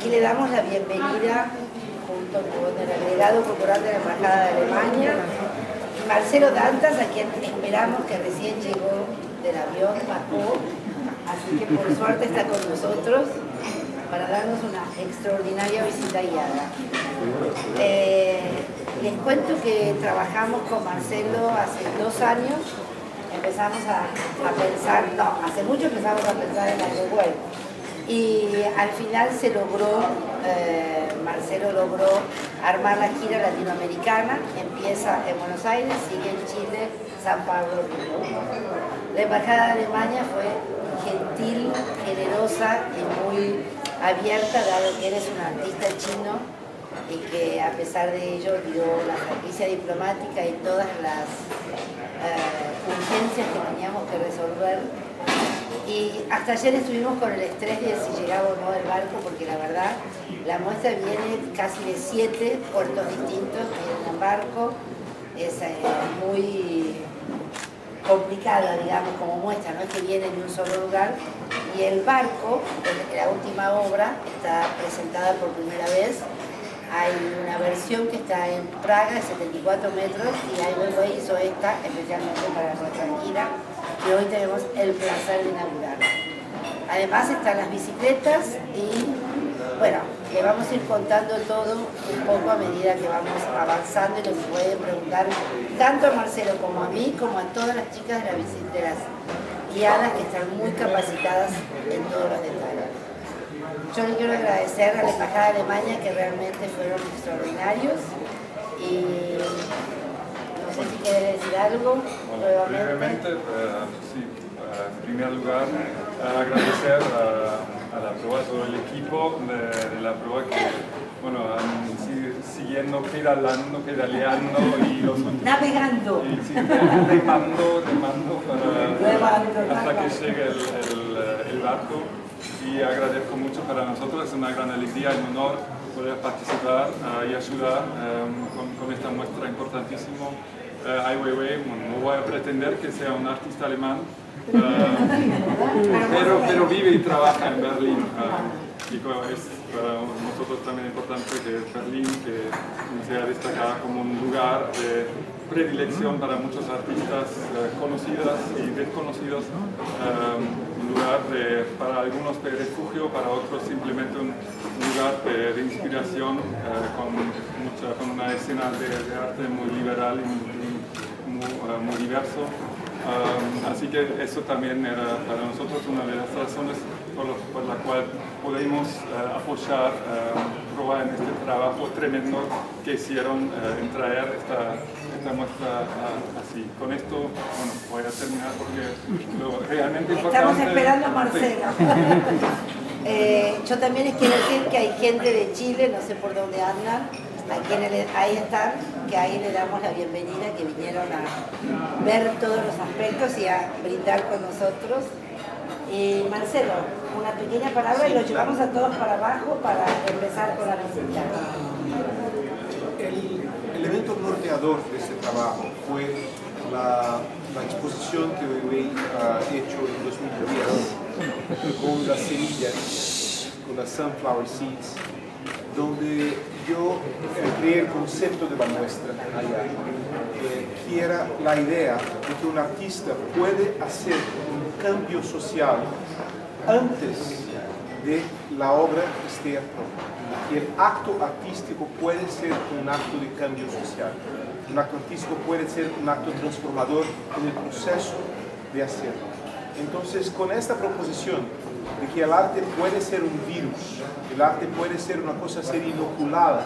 aquí le damos la bienvenida, junto con el agregado cultural de la Embajada de Alemania, Marcelo Dantas, a quien esperamos que recién llegó del avión, bajó, así que por suerte está con nosotros para darnos una extraordinaria visita guiada. Les cuento que trabajamos con Marcelo hace 2 años, empezamos a pensar, no, hace mucho empezamos a pensar en algo bueno. Y al final se logró, Marcelo logró armar la gira latinoamericana, empieza en Buenos Aires, sigue en Chile, San Pablo, Río. La Embajada de Alemania fue gentil, generosa y muy abierta, dado que eres un artista chino y que a pesar de ello dio la franquicia diplomática y todas las urgencias que teníamos que resolver. Y hasta ayer estuvimos con el estrés de si llegaba o no el barco, porque la verdad la muestra viene casi de 7 puertos distintos que vienen en barco. Es muy complicada, digamos, como muestra, no es que viene de un solo lugar. Y el barco, la última obra, está presentada por primera vez. Hay una versión que está en Praga de 74 metros y Ai Weiwei hizo esta especialmente para nuestra gira, que hoy tenemos el placer de inaugurar. Además están las bicicletas y, bueno, le vamos a ir contando todo un poco a medida que vamos avanzando y nos pueden preguntar tanto a Marcelo como a mí, como a todas las chicas de las guiadas que están muy capacitadas en todos los detalles. Yo le quiero agradecer a la Embajada de Alemania, que realmente fueron extraordinarios, y no sé si quiere decir algo nuevamente. Brevemente, sí, en primer lugar, agradecer a la prueba, a todo el equipo de la prueba que, bueno, han siguiendo pedaleando y los navegando. Y, sí, remando hasta que llegue el barco. Y agradezco mucho, para nosotros es una gran alegría y un honor poder participar y ayudar con esta muestra importantísima. Ai Weiwei, no voy a pretender que sea un artista alemán, pero vive y trabaja en Berlín. Y es para nosotros también importante que Berlín que sea destacada como un lugar de predilección para muchos artistas conocidos y desconocidos, un lugar para algunos de refugio, para otros simplemente un lugar de inspiración con una escena de arte muy liberal y muy diverso. Así que eso también era para nosotros una de las razones por la cual podemos apoyar Proa en este trabajo tremendo que hicieron en traer esta muestra así. Con esto, bueno, voy a terminar porque lo realmente importante... Estamos esperando a Marcelo. Yo también les quiero decir que hay gente de Chile, no sé por dónde andan, ahí están, que ahí le damos la bienvenida, que vinieron a ver todos los aspectos y a brindar con nosotros. Marcelo, una pequeña palabra y lo llevamos a todos para abajo para empezar con la visita. El evento norteador de este trabajo fue la exposición que Weiwei ha hecho en 2010 con las semillas, con las sunflower seeds, donde yo creé el concepto de la muestra allá, que era la idea de que un artista puede hacer un cambio social antes de la obra esté aprobada. Y el acto artístico puede ser un acto de cambio social. Un acto artístico puede ser un acto transformador en el proceso de hacerlo. Entonces, con esta proposición de que el arte puede ser un virus, el arte puede ser una cosa, ser inoculada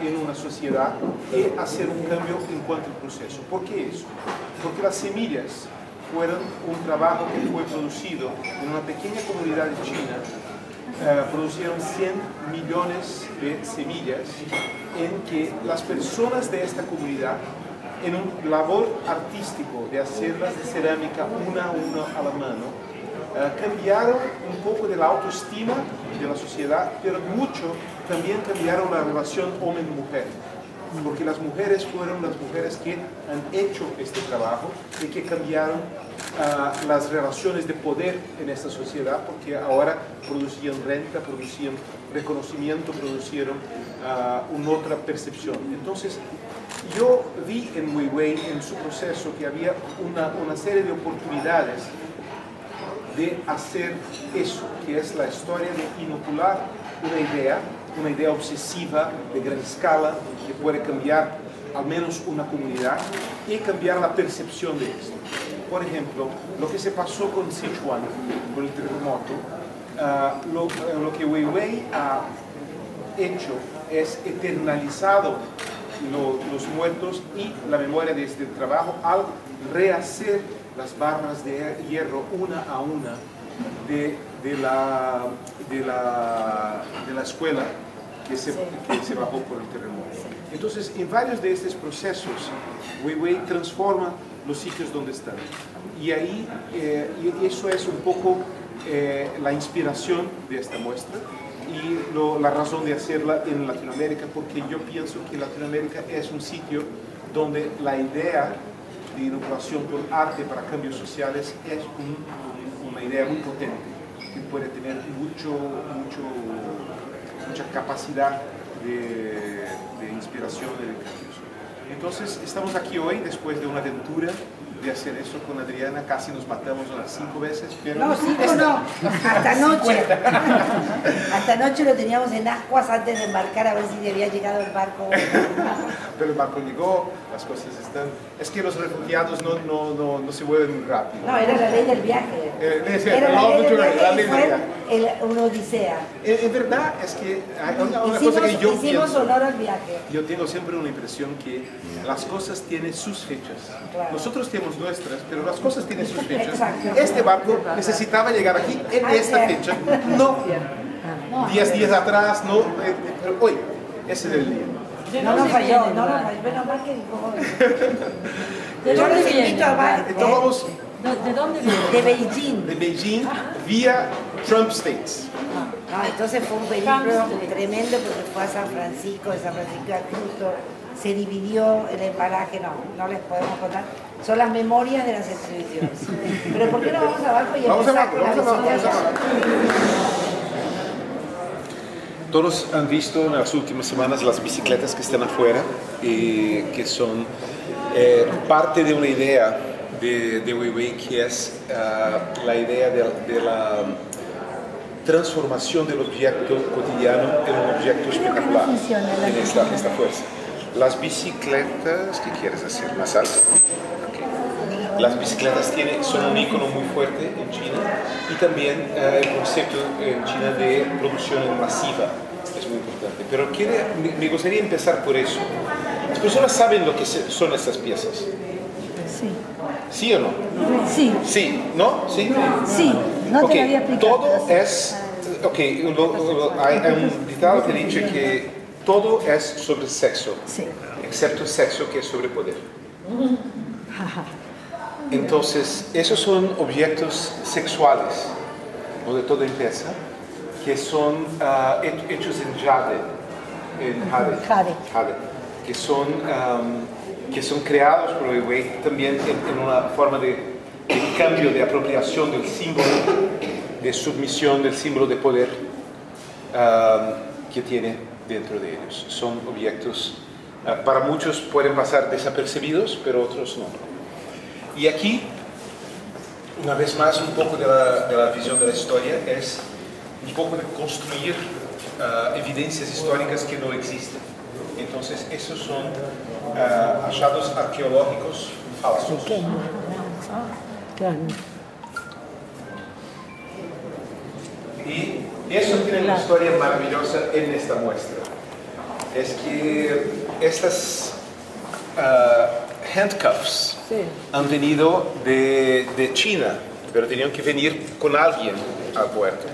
en una sociedad y hacer un cambio en cuanto al proceso. ¿Por qué eso? Porque las semillas fueron un trabajo que fue producido en una pequeña comunidad de China. Producieron 100 millones de semillas en que las personas de esta comunidad, en un labor artístico de hacerlas de cerámica una a una a la mano, cambiaron un poco de la autoestima de la sociedad, pero mucho también cambiaron la relación hombre-mujer, porque las mujeres fueron las mujeres que han hecho este trabajo y que cambiaron las relaciones de poder en esta sociedad, porque ahora producían renta, producían reconocimiento produjeron una otra percepción. Entonces, yo vi en Weiwei, en su proceso, que había una serie de oportunidades de hacer eso, que es la historia de inocular una idea obsesiva de gran escala que puede cambiar al menos una comunidad y cambiar la percepción de esto. Por ejemplo, lo que se pasó con Sichuan, con el terremoto, lo que Weiwei ha hecho es eternalizado los muertos y la memoria de este trabajo al rehacer las barras de hierro una a una de la escuela que se bajó por el terremoto. Entonces, en varios de estos procesos, Weiwei transforma los sitios donde están. Y ahí, y eso es un poco la inspiración de esta muestra y la razón de hacerla en Latinoamérica, porque yo pienso que Latinoamérica es un sitio donde la idea de innovación por arte para cambios sociales es una idea muy potente, que puede tener mucha capacidad de inspiración y de cambios. Entonces, estamos aquí hoy después de una aventura de hacer eso con Adriana, casi nos matamos unas 5 veces. Pero no, 5 no, hasta anoche. Hasta anoche lo teníamos en ascuas antes de embarcar a ver si había llegado el barco. Pero el barco llegó, las cosas están... Es que los refugiados no se mueven muy rápido. No, era la ley del viaje. Era la ley del viaje y fue una odisea. En verdad es que hay una cosa que yo hicimos pienso, honor al viaje. yo tengo siempre una impresión que las cosas tienen sus fechas. Claro. Nosotros tenemos nuestras, pero las cosas tienen sus fechas. Exacto. Este barco necesitaba llegar aquí en esta fecha, no 10 días atrás, no, pero hoy, ese es el día. No nos falló, no nos falló, menos mal que dijo. Yo los invito a barco. Entonces vamos... ¿De dónde viene? De Beijing. De Beijing vía Trump States. No, entonces fue un peligro tremendo porque fue a San Francisco, de San Francisco a Houston, se dividió el embalaje, no les podemos contar. Son las memorias de las expediciones. Pero ¿por qué no vamos a barco y empezar con la visita? Todos han visto en las últimas semanas las bicicletas que están afuera y que son parte de una idea de Weiwei, que es la idea de la transformación del objeto cotidiano en un objeto espectacular, en esta fuerza. Las bicicletas, ¿qué quieres hacer? ¿Más alto? Okay. Las bicicletas son un icono muy fuerte en China y también el concepto en China de producción masiva es muy importante. Pero me gustaría empezar por eso. ¿Las personas saben lo que son estas piezas? Sí. ¿Sí o no? Sí. ¿Sí? ¿No? ¿Sí? Sí, no te lo había explicado. Todo es... Ok, hay un ditado que dice que todo es sobre sexo, sí, excepto sexo, que es sobre poder. Entonces, esos son objetos sexuales, donde todo empieza, que son hechos en jade, que son creados por Weiwei también en una forma de cambio, de apropiación del símbolo de submisión, del símbolo de poder que tiene dentro de ellos. Son objetos, para muchos pueden pasar desapercibidos, pero otros no. Y aquí, una vez más, un poco de la visión de la historia es un poco de construir evidencias históricas que no existen. Entonces, esos son hallados arqueológicos falsos. Claro. Y eso tiene una historia maravillosa en esta muestra. Es que estas handcuffs han venido de China, pero tenían que venir con alguien al puerto.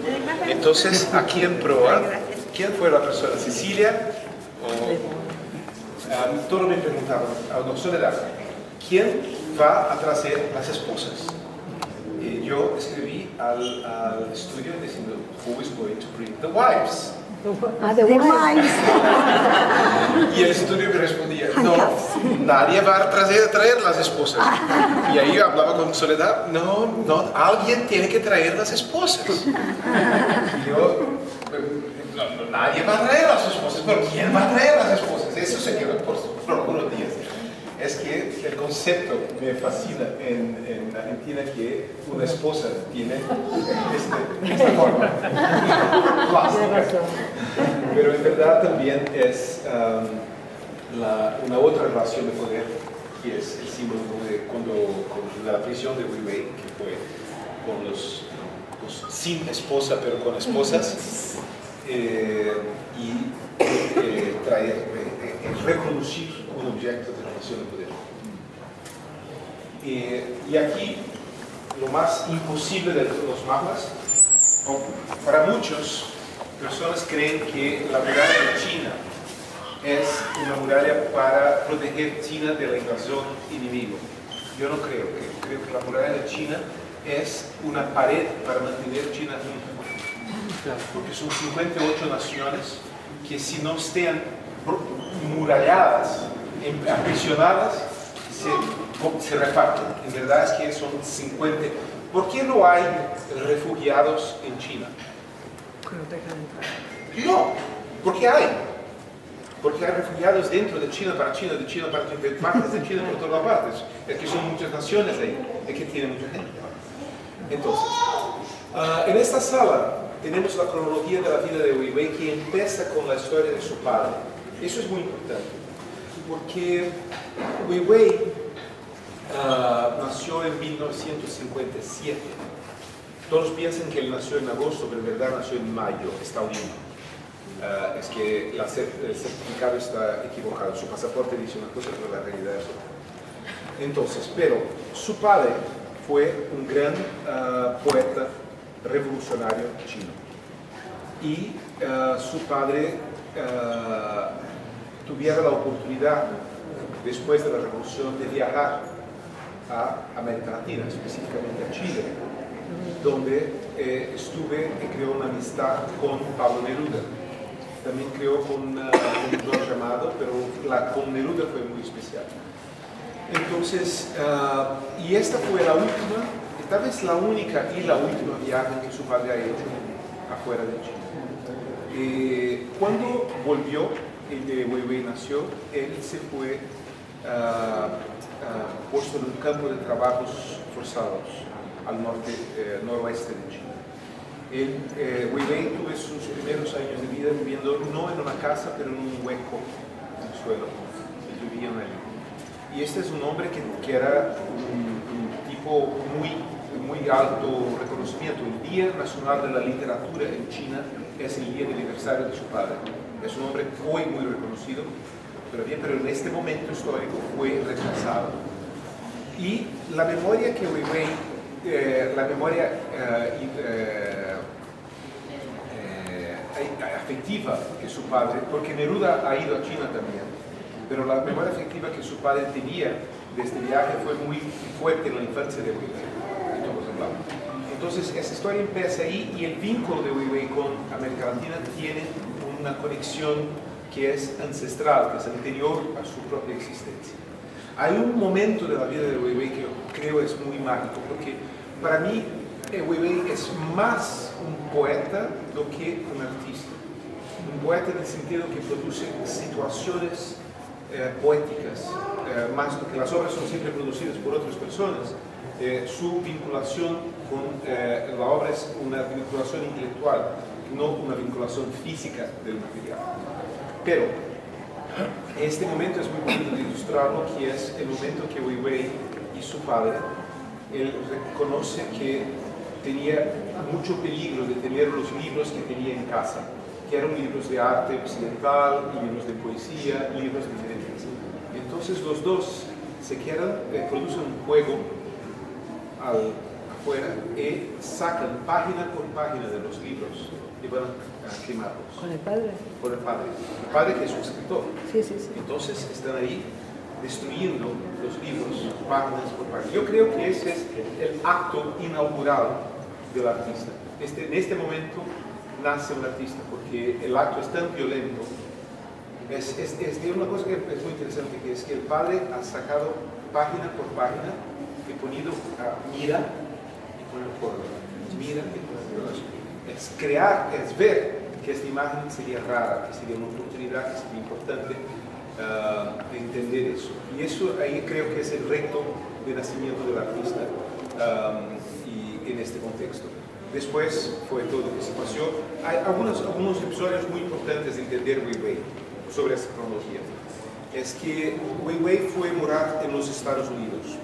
Entonces, aquí en proa, ¿quién fue la persona? ¿Cecilia? Todos me preguntaban, Soledad, ¿quién va a traer las esposas? Y yo escribí al estudio diciendo, who is going to bring the wives? The wives. Y el estudio me respondía, no, nadie va a traer las esposas. Y ahí yo hablaba con Soledad, no, alguien tiene que traer las esposas. Y yo, nadie va a traer a sus esposas. ¿Pero quién va a traer a las esposas? Eso se quedó por algunos días. Es que el concepto me fascina en Argentina, que una esposa tiene esta forma plástica. Pero en verdad también es una otra relación de poder, que es el símbolo de la prisión de Weiwei, que fue con los sin esposa pero con esposas, y reproducir un objeto de relación de poder. Y aquí lo más imposible de los mapas, para muchas personas creen que la muralla de China es una muralla para proteger China de la invasión enemigo. Yo no creo que la muralla de China es una pared para mantener China junta, porque son 58 naciones que, si no estén muralladas, aprisionadas, se reparten. En verdad es que son 50. ¿Por qué no hay refugiados en China? No, porque hay. Porque hay refugiados dentro de China, para China, de China para China, de partes de China por todas partes. Es que son muchas naciones ahí, es que tiene mucha gente. Entonces, en esta sala tenemos la cronología de la vida de Weiwei, que empieza con la historia de su padre. Eso es muy importante, porque Weiwei nació en 1957. Todos piensan que él nació en agosto, pero en verdad nació en mayo, está unido. Es que el certificado está equivocado, su pasaporte dice una cosa, pero la realidad es otra. Entonces, pero su padre fue un gran poeta revolucionario chino, y su padre tuviera la oportunidad, después de la revolución, de viajar a América Latina, específicamente a Chile, donde estuve y creó una amistad con Pablo Neruda. También creó con Jorge Amado, pero con Neruda fue muy especial. Entonces, y esta fue la última, tal vez la única y la última viaje que su padre ha hecho afuera de Chile. Cuando volvió, Weiwei nació, él se fue puesto en un campo de trabajos forzados al noroeste de Chile. Weiwei tuvo sus primeros años de vida viviendo no en una casa, pero en un hueco en el suelo. Él vivía en él. Y este es un hombre que era un tipo muy alto reconocimiento. El Día Nacional de la Literatura en China es el día de aniversario de su padre. Es un hombre muy reconocido, pero en este momento histórico fue rechazado. Y la memoria que Weiwei, la memoria afectiva que su padre, porque Neruda ha ido a China también, pero la memoria afectiva que su padre tenía de este viaje fue muy fuerte en la infancia de Weiwei, y todos hablamos. Entonces esa historia empieza ahí, y el vínculo de Weiwei con América Latina tiene una conexión que es ancestral, que es anterior a su propia existencia. Hay un momento de la vida de Weiwei que yo creo es muy mágico, porque para mí Weiwei es más un poeta do que un artista. Un poeta en el sentido que produce situaciones poéticas, más que las obras son siempre producidas por otras personas. Su vinculación con la obra es una vinculación intelectual, no una vinculación física del material. Pero este momento es muy bonito de ilustrarlo, que es el momento que Weiwei y su padre, él reconoce que tenía mucho peligro de tener los libros que tenía en casa, que eran libros de arte occidental, libros de poesía, libros diferentes. Entonces los dos se quedan, producen un juego afuera y sacan página por página de los libros y van a quemarlos. ¿Con el padre? Con el padre. El padre que es un escritor. Sí. Entonces están ahí destruyendo los libros páginas por páginas. Yo creo que ese es el acto inaugural del artista. En este momento nace un artista, porque el acto es tan violento. Es una cosa que es muy interesante, que es que el padre ha sacado página por página y ponido mira y pone por mira y pone. Es crear, es ver que esta imagen sería rara, que sería una oportunidad, que sería importante de entender eso. Y eso ahí creo que es el reto de nacimiento del artista y en este contexto. Después fue todo lo que se pasó. Hay algunos episodios muy importantes de entender Weiwei sobre esta cronología. Es que Weiwei fue morar en los Estados Unidos.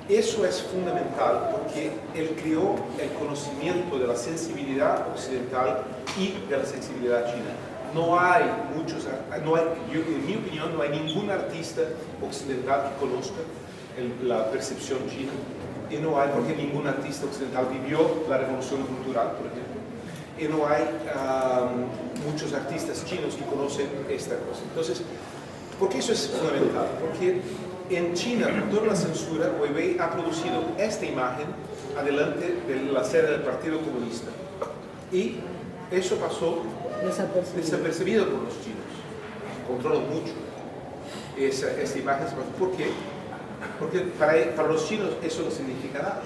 Eso es fundamental porque él creó el conocimiento de la sensibilidad occidental y de la sensibilidad china. No hay muchos, en mi opinión, no hay ningún artista occidental que conozca la percepción china. Y no hay, porque ningún artista occidental vivió la revolución cultural, por ejemplo. Y no hay muchos artistas chinos que conocen esta cosa. Entonces, ¿por qué eso es fundamental? Porque en China, con toda la censura, Weiwei ha producido esta imagen adelante de la sede del Partido Comunista. Y eso pasó desapercibido por los chinos. Controlan mucho esta imagen. ¿Por qué? Porque para los chinos eso no significa nada.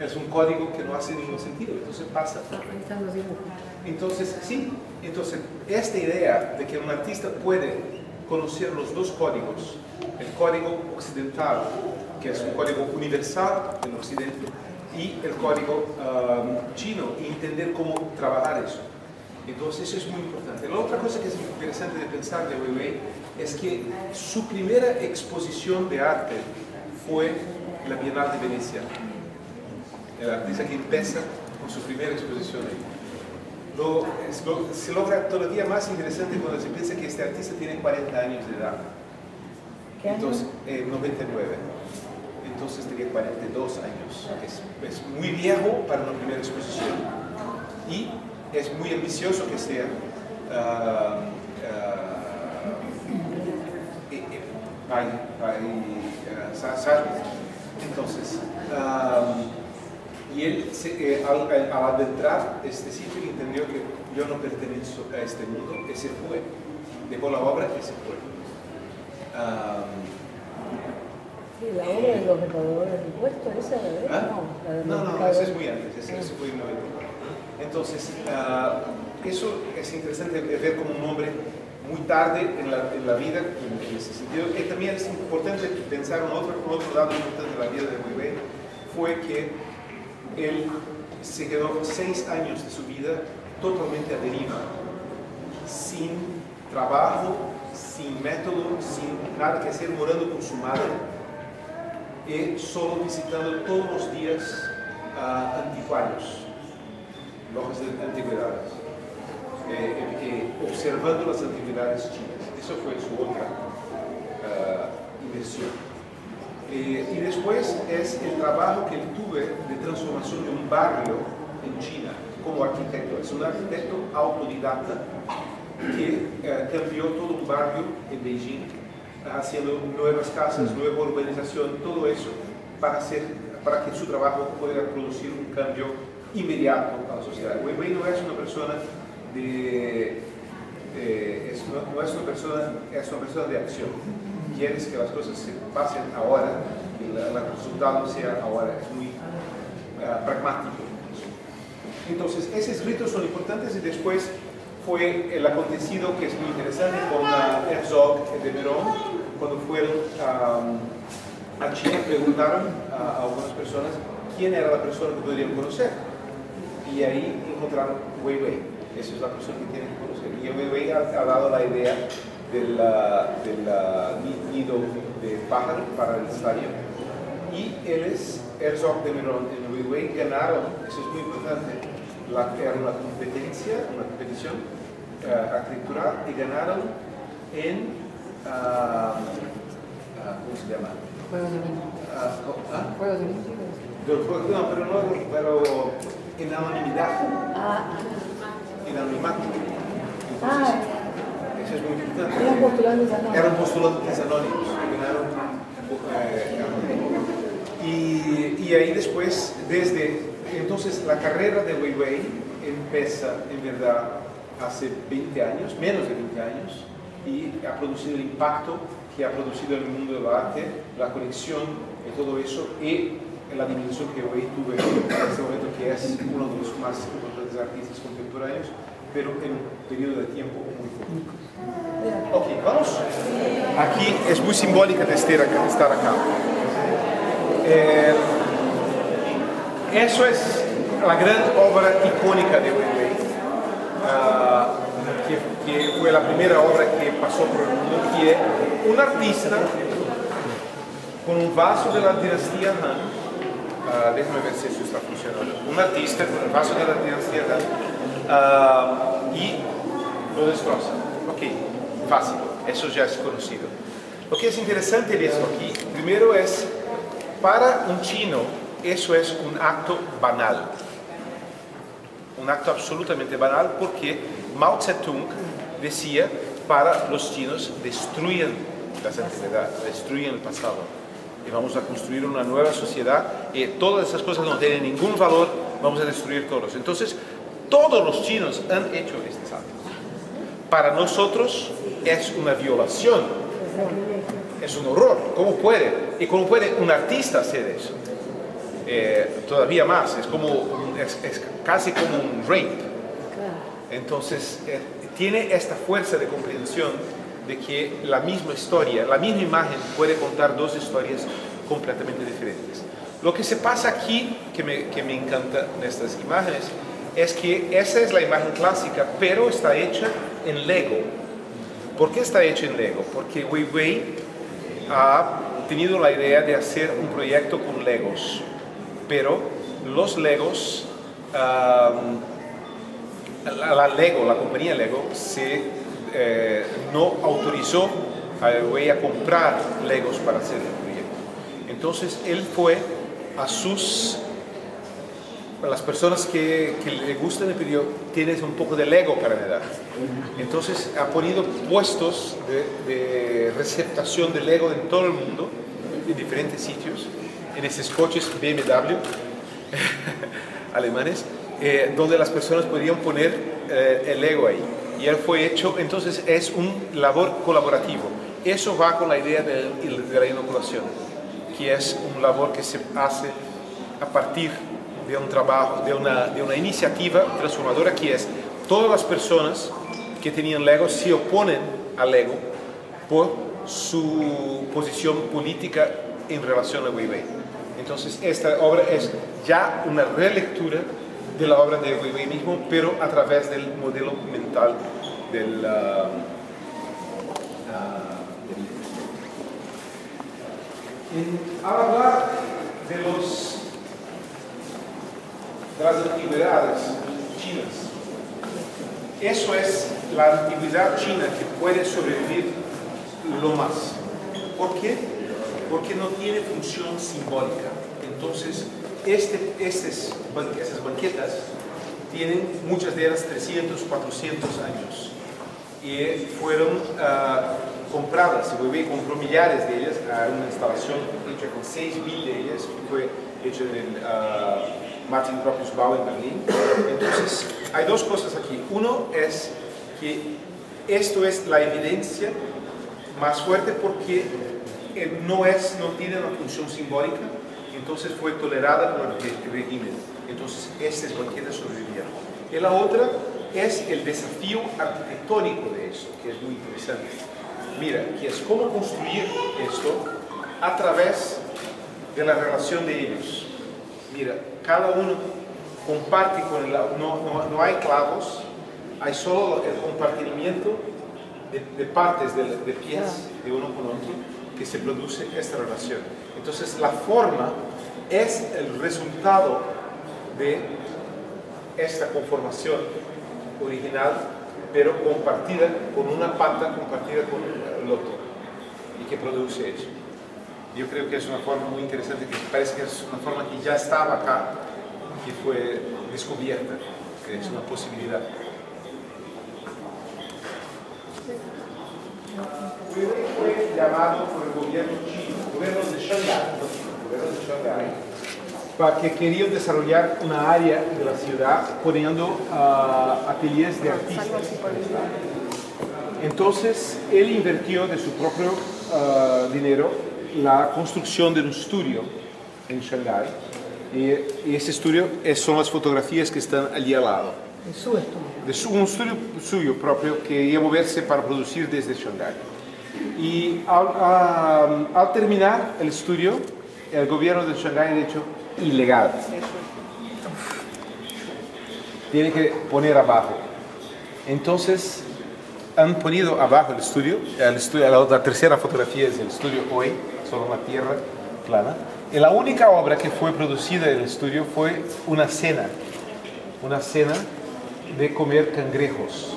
Es un código que no hace ningún sentido. Entonces pasa. Entonces, sí. Entonces, esta idea de que un artista puede conocer los dos códigos, el código occidental, que es un código universal en Occidente, y el código chino, y entender cómo trabajar eso. Entonces, eso es muy importante. La otra cosa que es interesante de pensar de Weiwei es que su primera exposición de arte fue la Bienal de Venecia. El artista que empieza con su primera exposición ahí. Se logra todavía más interesante cuando se piensa que este artista tiene 40 años de edad. Entonces, 99. Entonces tenía 42 años. Es muy viejo para una primera exposición y es muy ambicioso que sea. Entonces, y él, al adentrar este sitio, entendió que yo no pertenezco a este mundo, y se fue. Dejó la obra y se fue. ¿La obra de los recaudadores de impuestos, esa era? No, esa es muy antes, esa fue en 99. Entonces, eso es interesante ver como un hombre muy tarde en la vida, en ese sentido. Y también es importante pensar en otro lado importante de la vida de Weiwei, fue que él se quedó 6 años de su vida totalmente a deriva, sin trabajo, sin método, sin nada que hacer, morando con su madre, y solo visitando todos los días anticuarios, lojas de antigüedades, observando las antigüedades chinas. Eso fue su otra inversión. Y después es el trabajo que él tuve de transformación de un barrio en China como arquitecto. Es un arquitecto autodidacta que cambió todo un barrio en Beijing, haciendo nuevas casas, nueva urbanización, todo eso para que su trabajo pudiera producir un cambio inmediato a la sociedad. Weiwei no es una persona es una persona de acción. Quieres que las cosas se pasen ahora y el resultado sea ahora. Es muy pragmático. Entonces, esos ritos son importantes y después fue el acontecido que es muy interesante con Herzog de Meuron. Cuando fueron a China, preguntaron a algunas personas quién era la persona que podrían conocer. Y ahí encontraron Weiwei. Esa es la persona que tienen que conocer. Y Weiwei ha dado la idea del nido de pájaro para el estadio. Y él es Herzog de Meuron en Weiwei ganaron, eso es muy importante, era una competición arquitectural y ganaron en ¿cómo se llama? Juegos Olímpicos. Juegos Olímpicos. No, pero en anonimidad. En anonimato. Eso es muy importante. Eran postulantes anónimos. Eran postulantes anónimos. Y ahí después, entonces la carrera de Weiwei empieza en verdad hace 20 años, menos de 20 años, y ha producido el impacto que ha producido en el mundo del arte, la conexión de todo eso y la dimensión que hoy tuve en este momento, que es uno de los más importantes artistas contemporáneos, pero en un periodo de tiempo muy corto. Ok, vamos. Aquí es muy simbólica de estar acá. Eso es la gran obra icónica de Weiwei, que fue la primera obra que pasó por el mundo, que es un artista con un vaso de la dinastía Han. Déjame ver si eso está funcionando. Un artista con el vaso de la dinastía Han y lo destroza. Ok, fácil, eso ya es conocido. Lo que es interesante de esto aquí, primero es, para un chino, eso es un acto banal. Un acto absolutamente banal porque Mao Zedong decía, para los chinos, destruyen las antigüedades, destruyen el pasado. Y vamos a construir una nueva sociedad y todas esas cosas no tienen ningún valor, vamos a destruir todos. Entonces, todos los chinos han hecho estos actos. Para nosotros es una violación, es un horror. ¿Cómo puede? ¿Y cómo puede un artista hacer eso? Todavía más, es casi como un rape. Entonces, tiene esta fuerza de comprensión de que la misma historia, la misma imagen puede contar dos historias completamente diferentes. Lo que se pasa aquí, que me encanta de estas imágenes, es que esa es la imagen clásica, pero está hecha en Lego. ¿Por qué está hecha en Lego? Porque Weiwei ha tenido la idea de hacer un proyecto con Legos, pero los Legos, la compañía Lego, no autorizó a Weiwei a comprar Legos para hacer el proyecto. Entonces él fue a las personas que le gustan y pidió, tienes un poco de Lego para me dar. Entonces ha ponido puestos de receptación de Lego en todo el mundo, en diferentes sitios, en esos coches BMW alemanes, donde las personas podían poner el Lego ahí. Y él fue hecho, entonces es un labor colaborativo. Eso va con la idea de la inoculación, que es un labor que se hace a partir de un trabajo, de una iniciativa transformadora, que es todas las personas que tenían Lego se oponen al Lego por su posición política en relación a Weiwei. Entonces esta obra es ya una relectura de la obra de Weiwei mismo, pero a través del modelo mental del al hablar de las antigüedades chinas, eso es la antigüedad china que puede sobrevivir lo más. ¿Por qué? Porque no tiene función simbólica. Entonces, esas banquetas tienen muchas de ellas 300, 400 años y fueron compradas. Weiwei compró millares de ellas a una instalación hecha con 6.000 de ellas, que fue hecha en el Martin Gropius Bau en Berlín. Entonces, hay dos cosas aquí. Uno es que esto es la evidencia más fuerte porque no tiene una función simbólica, entonces fue tolerada por el régimen. Entonces, estas banquetas sobrevivieron. Y la otra es el desafío arquitectónico de eso, que es muy interesante. Mira, que es cómo construir esto a través de la relación de ellos. Mira, cada uno comparte con el no hay clavos, hay solo el compartimiento de partes de pies de uno con otro que se produce esta relación. Entonces la forma es el resultado de esta conformación original, pero compartida con una pata, compartida con el otro, y que produce eso. Yo creo que es una forma muy interesante, que parece que es una forma que ya estaba acá, que fue descubierta, que es una posibilidad. Fue llamado por el gobierno chino, el gobierno de Shanghái, para que querían desarrollar una área de la ciudad poniendo ateliers de artistas. Entonces, él invirtió de su propio dinero la construcción de un estudio en Shanghái, y ese estudio son las fotografías que están allí al lado. De su estudio. Un estudio suyo propio que iba a moverse para producir desde Shanghái. Y al terminar el estudio, el gobierno de Shanghái ha dicho ilegal. Tiene que poner abajo. Entonces han ponido abajo el estudio, la tercera fotografía es el estudio hoy, solo una tierra plana. Y la única obra que fue producida en el estudio fue una cena de comer cangrejos,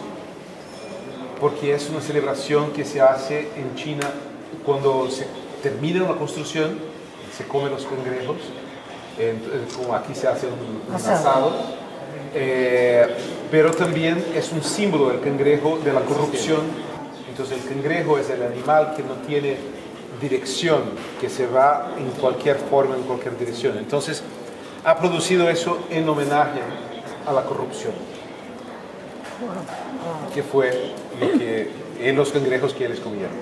porque es una celebración que se hace en China cuando se termina una construcción, se comen los cangrejos, como aquí se hace un asado, pero también es un símbolo del cangrejo de la corrupción. Entonces el cangrejo es el animal que no tiene dirección, que se va en cualquier forma, en cualquier dirección. Entonces ha producido eso en homenaje a la corrupción, que fue lo que en los cangrejos que ellos comieron.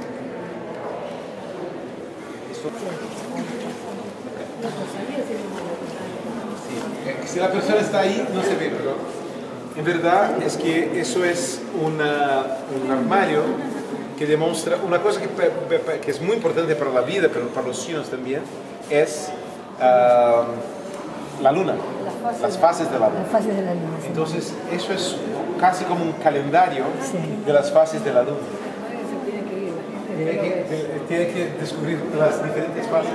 Sí. Si la persona está ahí, no se ve, pero en verdad es que eso es un armario que demuestra una cosa que es muy importante para la vida, pero para los chinos también, es la luna, las fases de la luna. Las fases de la luna. Sí. Entonces, eso es casi como un calendario de las fases de la luna. Tiene que descubrir las diferentes fases.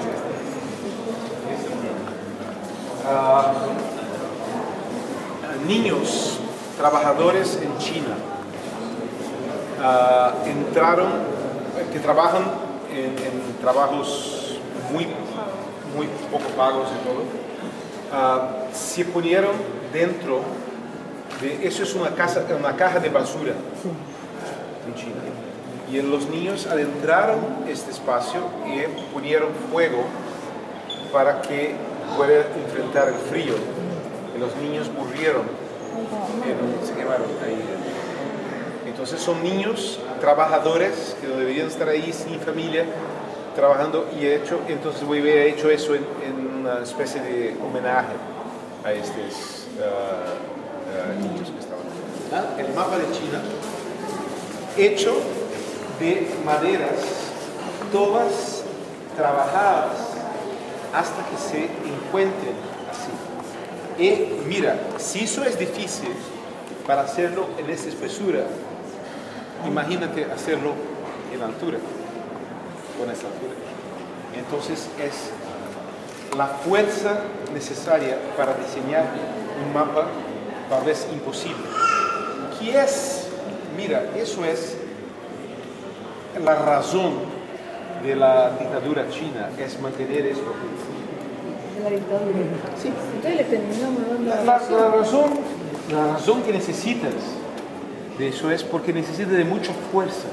Niños trabajadores en China que trabajan en trabajos muy poco pagos y todo, se ponieron dentro de eso, es una caja de basura en China, y los niños adentraron este espacio y pusieron fuego para que pueda enfrentar el frío, y los niños murieron, se quemaron ahí. Entonces son niños trabajadores que no deberían estar ahí sin familia trabajando, y entonces he hecho eso en una especie de homenaje a estos niños que estaban ahí. El mapa de China hecho de maderas todas trabajadas hasta que se encuentren así. Y mira, si eso es difícil para hacerlo en esta espesura, imagínate hacerlo en altura, con esa altura. Entonces es la fuerza necesaria para diseñar un mapa tal vez imposible. ¿Qué es? Mira, eso es la razón de la dictadura china, es mantener esto. De la dictadura. Sí. Entonces le terminamos dando la razón que necesitas de eso es porque necesitas de mucha fuerza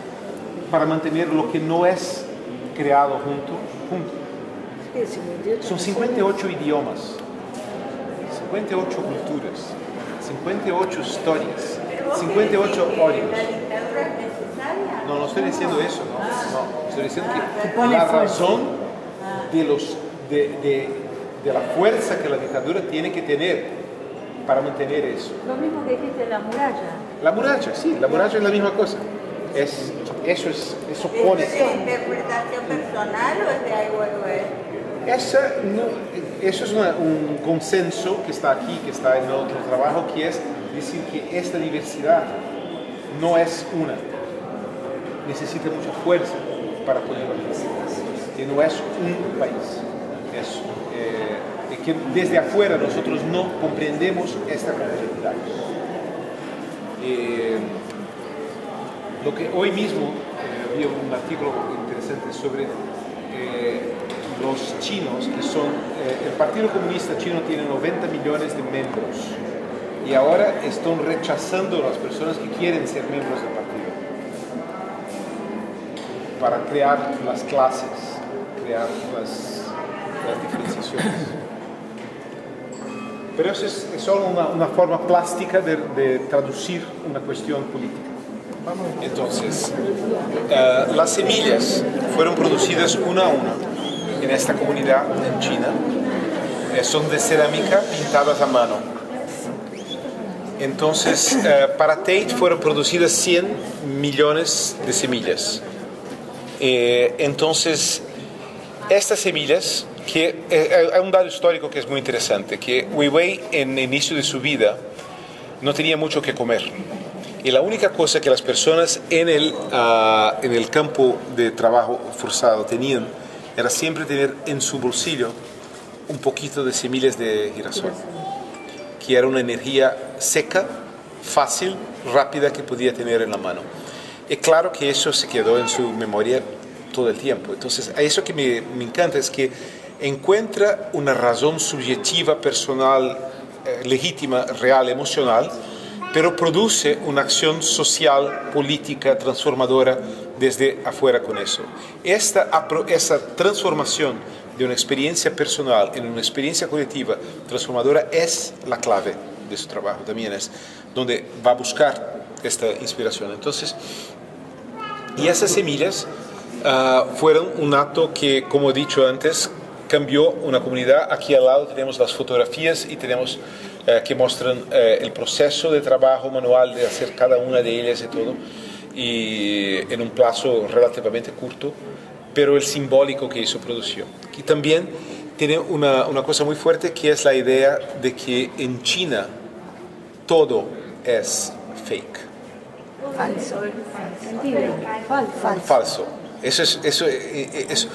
para mantener lo que no es creado junto. Sí, 58 Son 58 idiomas, 58 culturas, 58 historias, 58 odios. No estoy diciendo eso, no. Estoy diciendo que la razón de la fuerza que la dictadura tiene que tener para mantener eso. Lo mismo que dijiste, la muralla. La muralla, sí, la muralla es la misma cosa. Eso pone. ¿Es de interpretación personal o es de algo? Eso es un consenso que está aquí, que está en el otro trabajo, que es decir que esta diversidad no es una. Necesita mucha fuerza para ponerlo aquí. Que no es un país. Que desde afuera nosotros no comprendemos esta complejidad. Lo que hoy mismo había un artículo interesante sobre los chinos, que son el Partido Comunista Chino tiene 90 millones de miembros y ahora están rechazando a las personas que quieren ser miembros del partido para crear las clases, crear las diferenciaciones. Pero eso es solo una forma plástica de traducir una cuestión política. Entonces, las semillas fueron producidas una a una en esta comunidad en China. Son de cerámica pintadas a mano. Entonces, para Tate fueron producidas 100 millones de semillas. Entonces, estas semillas, que hay un dato histórico que es muy interesante, que Weiwei en el inicio de su vida no tenía mucho que comer. Y la única cosa que las personas en el campo de trabajo forzado tenían era siempre tener en su bolsillo un poquito de semillas de girasol, que era una energía seca, fácil, rápida que podía tener en la mano. Y claro que eso se quedó en su memoria todo el tiempo. Entonces, a eso que me encanta es que encuentra una razón subjetiva, personal, legítima, real, emocional, pero produce una acción social, política, transformadora desde afuera con eso. Esa transformación de una experiencia personal en una experiencia colectiva transformadora es la clave de su trabajo, también es donde va a buscar esta inspiración. Entonces, y esas semillas fueron un acto que, como he dicho antes, cambió una comunidad. Aquí al lado tenemos las fotografías y tenemos que muestran el proceso de trabajo manual de hacer cada una de ellas y todo, y en un plazo relativamente corto, pero el simbólico que eso produció. Y también tiene una cosa muy fuerte, que es la idea de que en China todo es fake. Falso. Eso es.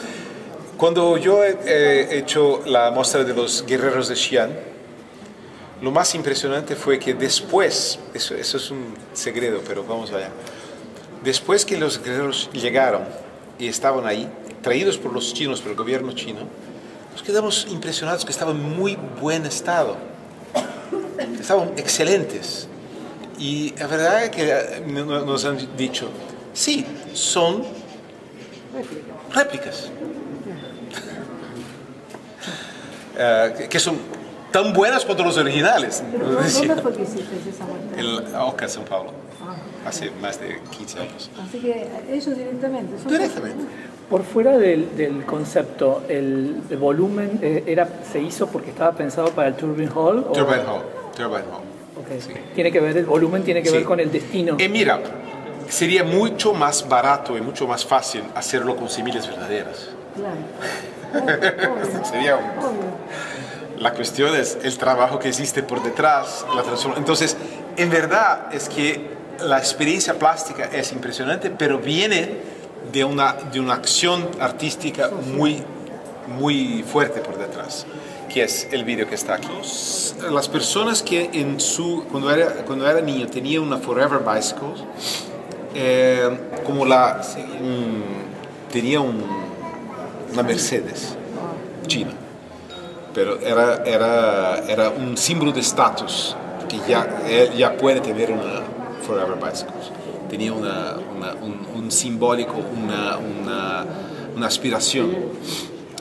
Cuando yo he hecho la muestra de los guerreros de Xi'an, lo más impresionante fue que después, eso es un secreto, pero vamos allá, después que los guerreros llegaron y estaban ahí, traídos por los chinos, por el gobierno chino, nos quedamos impresionados que estaban en muy buen estado, estaban excelentes. Y la verdad es que nos han dicho, sí, son réplicas. Que son tan buenas cuanto los originales. ¿Dónde fue que hiciste esa muestra? En Oca, São Paulo, hace más de 15 años. Así que ellos directamente. Directamente. Por fuera del concepto, ¿el volumen se hizo porque estaba pensado para el Turbine Hall? Turbine Hall. Okay. Sí. Tiene que ver, el volumen tiene que ver con el destino. Mira, sería mucho más barato y mucho más fácil hacerlo con semillas verdaderas. Claro. Sería la cuestión es el trabajo que existe por detrás, la transformación. Entonces, en verdad es que la experiencia plástica es impresionante, pero viene de una acción artística muy, muy fuerte por detrás, que es el vídeo que está aquí. Las personas que cuando era niño tenía una Forever Bicycle, tenía una Mercedes china, pero era un símbolo de estatus, que ya puede tener una Forever Bicycle. Tenía un simbólico, una aspiración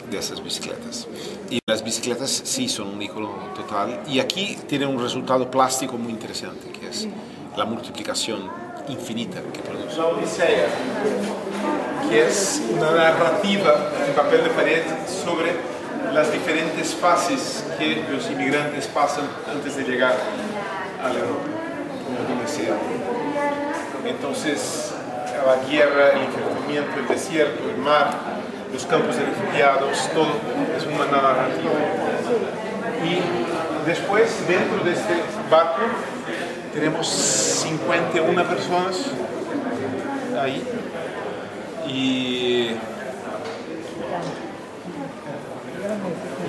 de esas bicicletas. Y las bicicletas sí son un icono total. Y aquí tiene un resultado plástico muy interesante, que es la multiplicación infinita que produce. La Odisea, que es una narrativa en papel de pared sobre las diferentes fases que los inmigrantes pasan antes de llegar a la Europa, como Odisea. Entonces, la guerra, el enfrentamiento, el desierto, el mar, los campos de refugiados, todo es una narrativa. Y después, dentro de este barco, tenemos 51 personas ahí. Y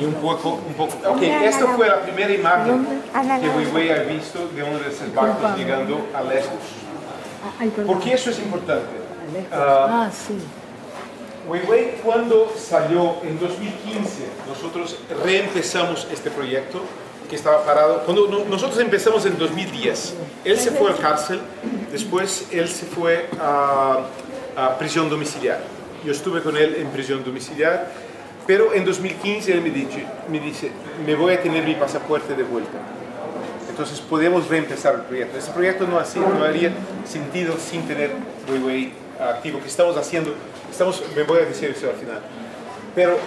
un poco. Ok, esta fue la primera imagen que Weiwei ha visto de uno de esos barcos llegando al este. ¿Por qué eso es importante? Sí. Weiwei, cuando salió en 2015, nosotros reempezamos este proyecto que estaba parado. Cuando nosotros empezamos en 2010, él se fue a la cárcel, después él se fue a prisión domiciliar. Yo estuve con él en prisión domiciliar, pero en 2015 él me dice, me voy a tener mi pasaporte de vuelta. Entonces podemos reempezar el proyecto. Ese proyecto no haría sentido sin tener Weiwei activo, que estamos haciendo. Me voy a decir eso al final. Pero,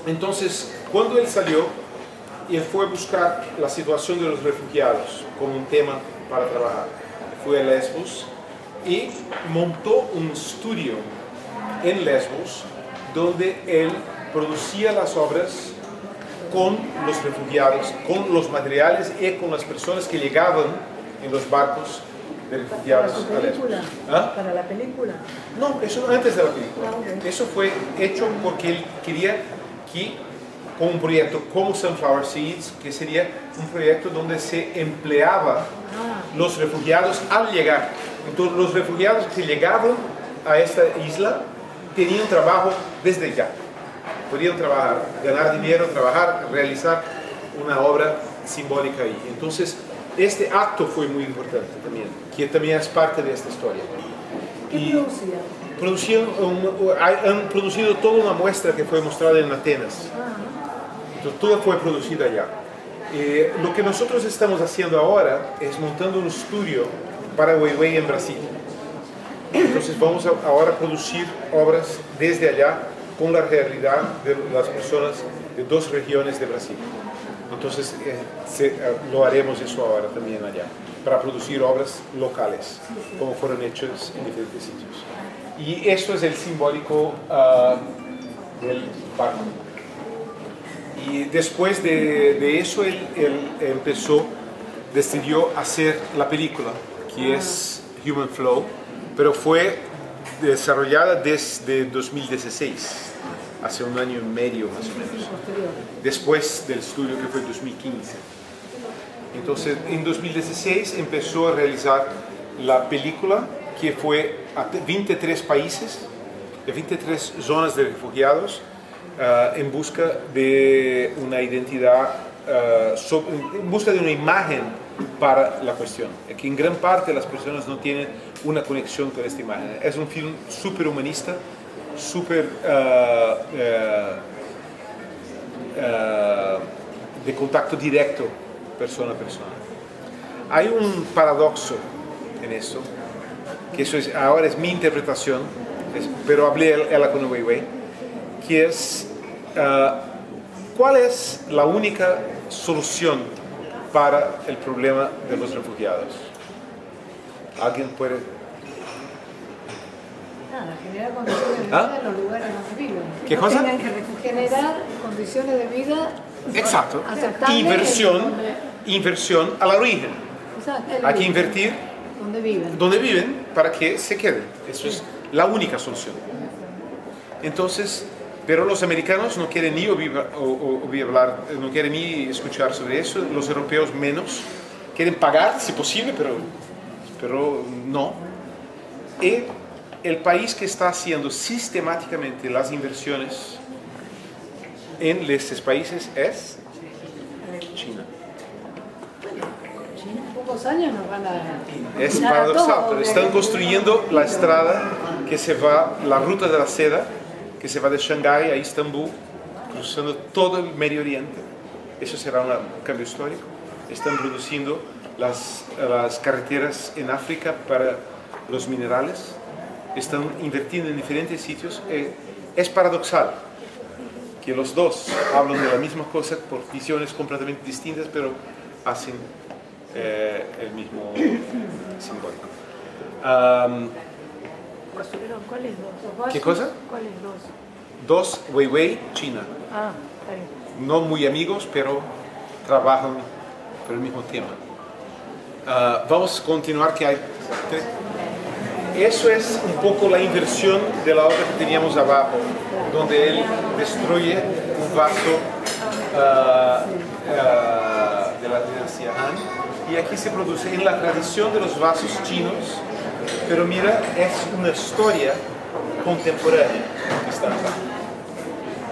entonces, cuando él salió, él fue a buscar la situación de los refugiados como un tema para trabajar. Fue a Lesbos y montó un estudio en Lesbos donde él producía las obras con los refugiados, con los materiales y con las personas que llegaban en los barcos de refugiados a Lesbos. ¿Ah? ¿Para la película? No, eso antes de la película. Ah, okay. Eso fue hecho porque él quería que, con un proyecto como Sunflower Seeds, que sería un proyecto donde se empleaba los refugiados al llegar. Entonces, los refugiados que llegaban a esta isla tenían trabajo desde ya. Podían trabajar, ganar dinero, trabajar, realizar una obra simbólica ahí. Entonces, este acto fue muy importante también, que también es parte de esta historia. ¿Qué producía? Han producido toda una muestra que fue mostrada en Atenas. Entonces, todo fue producido allá. Lo que nosotros estamos haciendo ahora es montando un estudio para Wei Wei en Brasil. Entonces vamos ahora a producir obras desde allá con la realidad de las personas de dos regiones de Brasil. Entonces lo haremos eso ahora también allá, para producir obras locales, como fueron hechas en diferentes sitios. Y esto es el simbólico del barco. Y después de eso él decidió hacer la película, que es Human Flow, pero fue desarrollada desde 2016, hace un año y medio más o menos, después del estudio que fue 2015. Entonces en 2016 empezó a realizar la película, que fue a 23 países, de 23 zonas de refugiados, en busca de una identidad, en busca de una imagen para la cuestión. Que en gran parte las personas no tienen una conexión con esta imagen. Es un film súper humanista, súper de contacto directo, persona a persona. Hay un paradoxo en esto, que eso es, ahora es mi interpretación, pero hablé ella con Wei Wei, que es ¿cuál es la única solución para el problema de los refugiados? ¿Alguien puede? Nada, generar condiciones de vida en los lugares donde viven. ¿Qué cosa? Tienen que generar condiciones de vida. Exacto. Aceptables Inversión a la origen. Exacto, Hay que invertir donde viven. donde viven para que se queden. Eso es la única solución. Entonces, pero los americanos no quieren ni hablar, no quieren ni escuchar sobre eso, los europeos menos, quieren pagar si posible, pero no. Y el país que está haciendo sistemáticamente las inversiones en estos países es China. Pocos años nos van a... Es paradoxal, pero están construyendo la estrada que se va, la ruta de la seda, que se va de Shanghái a Estambul, cruzando todo el Medio Oriente. Eso será un cambio histórico. Están produciendo las carreteras en África para los minerales. Están invirtiendo en diferentes sitios. Es paradoxal que los dos hablan de la misma cosa por visiones completamente distintas, pero hacen el mismo simbólico. ¿Cuáles dos? ¿Qué cosa? ¿Cuáles dos? Dos, Wei Wei, China. Ah, está bien. No muy amigos, pero trabajan por el mismo tema. Vamos a continuar, que hay... Eso es un poco la inversión de la obra que teníamos abajo, donde él destruye un vaso de la dinastía Han. Y aquí se produce en la tradición de los vasos chinos, pero mira, es una historia contemporánea que está acá.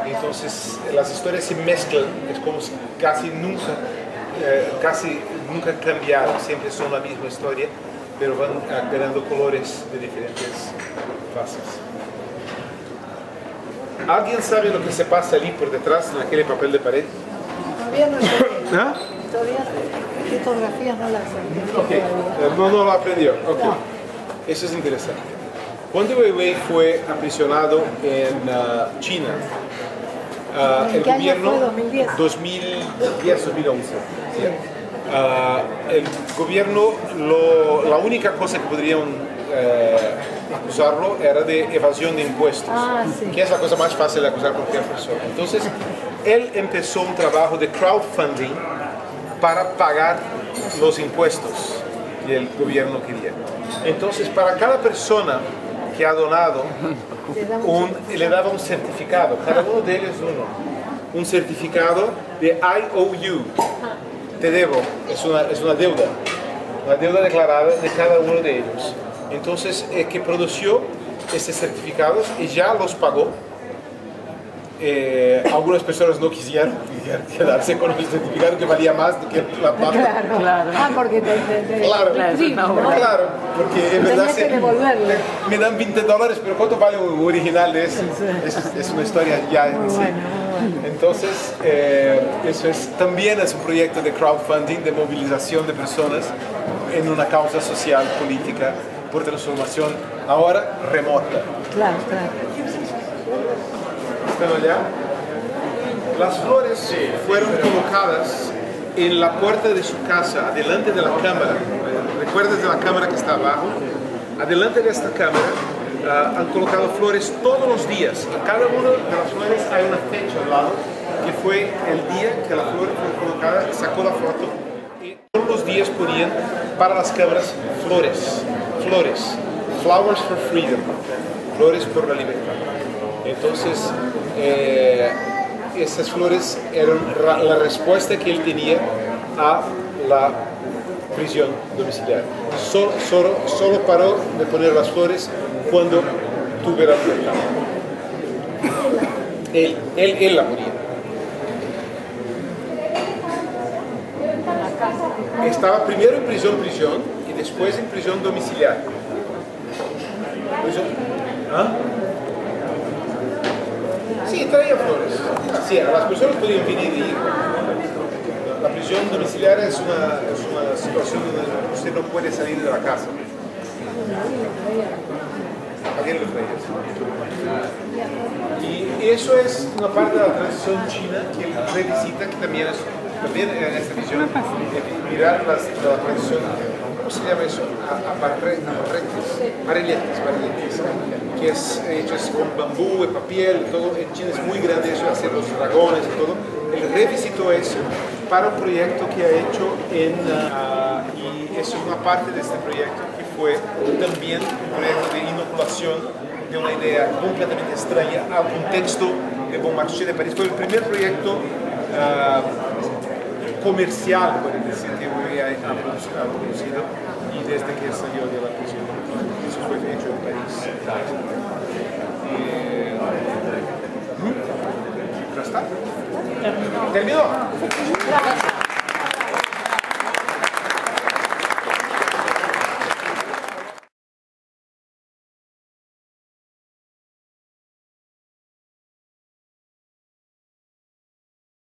Entonces las historias se mezclan, es como si casi nunca cambiaron, siempre son la misma historia, pero van ganando colores de diferentes fases. ¿Alguien sabe lo que se pasa allí por detrás, en aquel papel de pared? Todavía no sé. ¿Ah? Todavía fotografías no las aprendí. Ok, no lo aprendió. Okay. No. Eso es interesante. Cuando Wei Wei fue aprisionado en China, ¿En qué año fue? 2010. 2011. Sí. El gobierno, la única cosa que podrían acusarlo era de evasión de impuestos, Sí. que es la cosa más fácil de acusar a cualquier persona. Entonces, él empezó un trabajo de crowdfunding para pagar los impuestos que el gobierno quería. Entonces, para cada persona que ha donado, le daba un certificado, cada uno de ellos un certificado de IOU, te debo, es una deuda declarada de cada uno de ellos. Entonces, que produció estos certificados y ya los pagó. Algunas personas no quisieron quedarse con el certificado que valía más que la paga. Claro. Porque Claro, porque en verdad que devolverle. me dan $20, pero ¿cuánto vale un original de eso? Es una historia ya en sí. Entonces, eso también es un proyecto de crowdfunding, de movilización de personas en una causa social, política, por transformación ahora remota. Claro. ¿Están allá? Las flores fueron colocadas en la puerta de su casa, delante de la cámara. ¿Recuerdas de la cámara que está abajo? Adelante de esta cámara han colocado flores todos los días. A cada una de las flores hay una fecha al lado, que fue el día que la flor fue colocada, sacó la foto. Y todos los días ponían para las cámaras flores. Flowers for freedom. Flores por la libertad. Entonces, esas flores eran la respuesta que él tenía a la prisión domiciliaria. Solo paró de poner las flores cuando tuve la libertad. Él la ponía. Estaba primero en prisión y después en prisión domiciliaria. Sí, traía flores. Sí, las personas podían venir y ir. La prisión domiciliaria es una situación donde usted no puede salir de la casa. ¿A quién lo traías? Y eso es una parte de la tradición china que él revisita, que también en esta visión, mirar la tradición, ¿cómo se llama eso? Barrilletes, que es hecho con bambú, papel, todo. En China es muy grande eso, hacer los dragones y todo. Él revisitó eso para un proyecto que ha hecho y eso es una parte de este proyecto que fue también un proyecto de inoculación de una idea completamente extraña al contexto de Bon Marché de París. Fue el primer proyecto comercial, puede decir, que ha producido y desde que salió de la prisión. Eso fue hecho en París. ¿Ya está? ¿Terminó?